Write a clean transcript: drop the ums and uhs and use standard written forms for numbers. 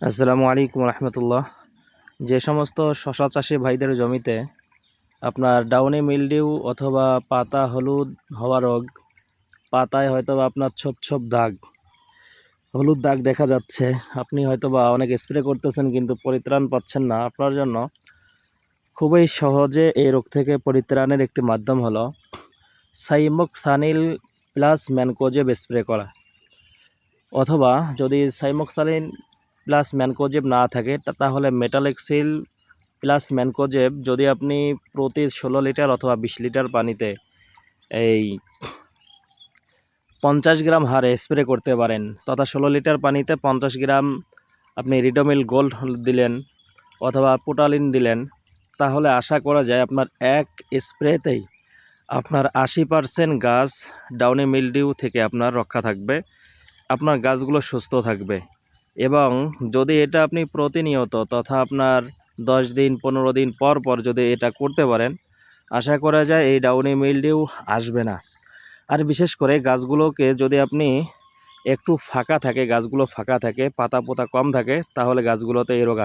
আসসালামু আলাইকুম রহমতুল্লাহ। যে সমস্ত শশা চাষি ভাইদের জমিতে আপনার ডাউনি মিলডিউ অথবা পাতা হলুদ হওয়া রোগ, পাতায় হয়তোবা আপনার ছোপ ছোপ দাগ, হলুদ দাগ দেখা যাচ্ছে, আপনি হয়তোবা অনেক স্প্রে করতেছেন কিন্তু পরিত্রাণ পাচ্ছেন না, আপনার জন্য খুবই সহজে এই রোগ থেকে পরিত্রাণের একটি মাধ্যম হলো সাইমোক্সানিল প্লাস ম্যানকোজেব স্প্রে করা। অথবা যদি সাইমোক্সানিল প্লাস ম্যানকোজেব না থাকে তাহলে মেটালেক্সিল প্লাস ম্যানকোজেব যদি আপনি প্রতি 16 লিটার অথবা 20 লিটার পানিতে এই 50 গ্রাম হারে স্প্রে করতে পারেন, তথা 16 লিটার পানিতে 50 গ্রাম আপনি রিডোমিল গোল্ড দিলেন অথবা পোটালিন দিলেন, তাহলে আশা করা যায় আপনার এক স্প্রেতেই আপনার 80% গাছ ডাউনি মিলডিউ থেকে আপনার রক্ষা থাকবে, আপনার গাছগুলো সুস্থ থাকবে। এবং যদি এটা আপনি প্রতিনিয়ত তথা আপনার 10 দিন 15 দিন পর পর যদি এটা করতে পারেন, আশা করা যায় এই ডাউনি মিলডিউ আসবে না। আর বিশেষ করে গাছগুলোকে যদি আপনি একটু ফাঁকা থাকে, গাছগুলো ফাঁকা থাকে, পাতা পোতা কম থাকে, তাহলে গাছগুলোতে এই রোগ আসে।